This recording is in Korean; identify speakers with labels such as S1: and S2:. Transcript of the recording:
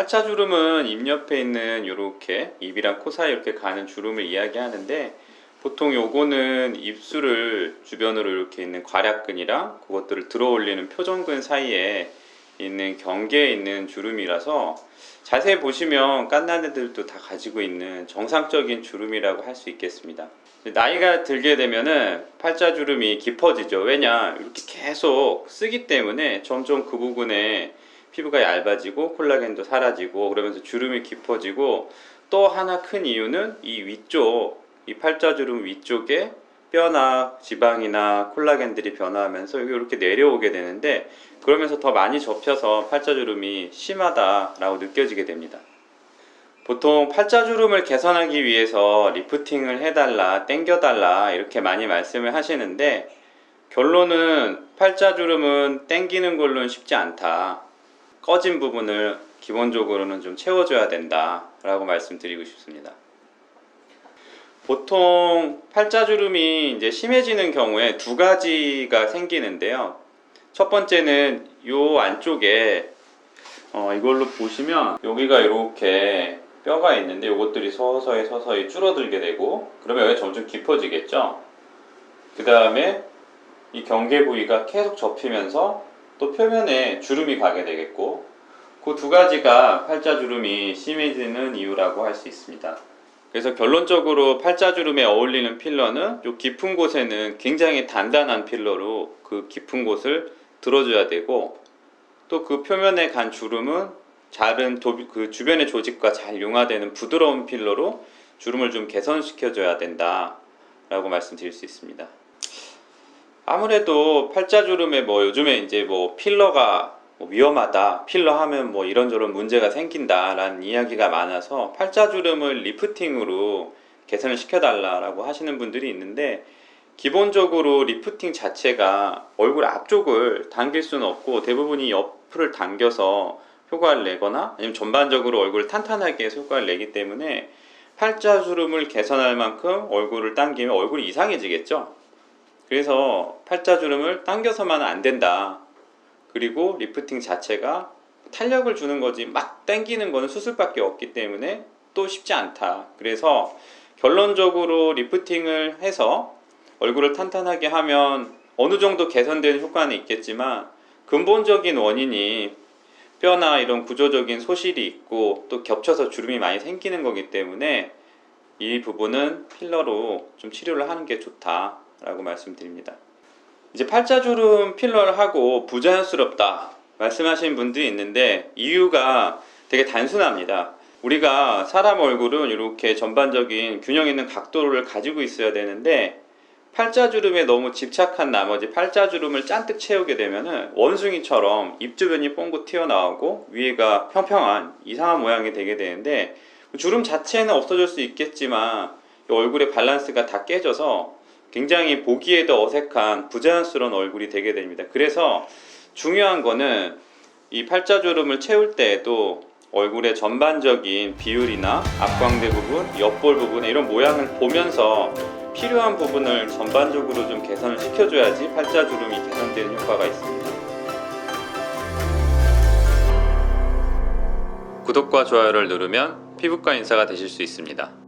S1: 팔자주름은 입 옆에 있는 이렇게 입이랑 코 사이 이렇게 가는 주름을 이야기하는데, 보통 요거는 입술을 주변으로 이렇게 있는 괄약근이랑 그것들을 들어 올리는 표정근 사이에 있는 경계에 있는 주름이라서 자세히 보시면 갓난애들도 다 가지고 있는 정상적인 주름이라고 할 수 있겠습니다. 나이가 들게 되면은 팔자주름이 깊어지죠. 왜냐, 이렇게 계속 쓰기 때문에 점점 그 부분에 피부가 얇아지고 콜라겐도 사라지고 그러면서 주름이 깊어지고, 또 하나 큰 이유는 이 위쪽, 이 팔자주름 위쪽에 뼈나 지방이나 콜라겐들이 변화하면서 이렇게 내려오게 되는데, 그러면서 더 많이 접혀서 팔자주름이 심하다라고 느껴지게 됩니다. 보통 팔자주름을 개선하기 위해서 리프팅을 해달라, 당겨달라 이렇게 많이 말씀을 하시는데, 결론은 팔자주름은 당기는 걸로는 쉽지 않다. 꺼진 부분을 기본적으로는 좀 채워줘야 된다 라고 말씀드리고 싶습니다. 보통 팔자주름이 이제 심해지는 경우에 두 가지가 생기는데요. 첫 번째는 요 안쪽에 이걸로 보시면 여기가 이렇게 뼈가 있는데, 요것들이 서서히 줄어들게 되고, 그러면 여기 점점 깊어지겠죠. 그 다음에 이 경계 부위가 계속 접히면서 또 표면에 주름이 가게 되겠고, 그 두 가지가 팔자주름이 심해지는 이유라고 할 수 있습니다. 그래서 결론적으로 팔자주름에 어울리는 필러는 요 깊은 곳에는 굉장히 단단한 필러로 그 깊은 곳을 들어줘야 되고, 또 그 표면에 간 주름은 그 주변의 조직과 잘 융화되는 부드러운 필러로 주름을 좀 개선시켜줘야 된다 라고 말씀드릴 수 있습니다. 아무래도 팔자주름에 요즘에 이제 필러가 위험하다, 필러 하면 이런저런 문제가 생긴다 라는 이야기가 많아서 팔자주름을 리프팅으로 개선을 시켜달라고 하시는 분들이 있는데, 기본적으로 리프팅 자체가 얼굴 앞쪽을 당길 수는 없고 대부분이 옆을 당겨서 효과를 내거나 아니면 전반적으로 얼굴을 탄탄하게 해서 효과를 내기 때문에, 팔자주름을 개선할 만큼 얼굴을 당기면 얼굴이 이상해지겠죠. 그래서 팔자주름을 당겨서만 안 된다. 그리고 리프팅 자체가 탄력을 주는 거지 막 당기는 거는 수술밖에 없기 때문에 또 쉽지 않다. 그래서 결론적으로 리프팅을 해서 얼굴을 탄탄하게 하면 어느 정도 개선되는 효과는 있겠지만, 근본적인 원인이 뼈나 이런 구조적인 소실이 있고 또 겹쳐서 주름이 많이 생기는 거기 때문에 이 부분은 필러로 좀 치료를 하는 게 좋다라고 말씀드립니다. 이제 팔자주름 필러를 하고 부자연스럽다 말씀하시는 분들이 있는데, 이유가 되게 단순합니다. 우리가 사람 얼굴은 이렇게 전반적인 균형 있는 각도를 가지고 있어야 되는데, 팔자주름에 너무 집착한 나머지 팔자주름을 잔뜩 채우게 되면은 원숭이처럼 입 주변이 뻥긋 튀어나오고 위에가 평평한 이상한 모양이 되게 되는데, 주름 자체는 없어질 수 있겠지만 얼굴의 밸런스가 다 깨져서 굉장히 보기에도 어색한 부자연스러운 얼굴이 되게 됩니다. 그래서 중요한 거는 이 팔자주름을 채울 때에도 얼굴의 전반적인 비율이나 앞광대 부분, 옆볼 부분에 이런 모양을 보면서 필요한 부분을 전반적으로 좀 개선을 시켜줘야지 팔자주름이 개선되는 효과가 있습니다. 구독과 좋아요를 누르면 피부과 인사가 되실 수 있습니다.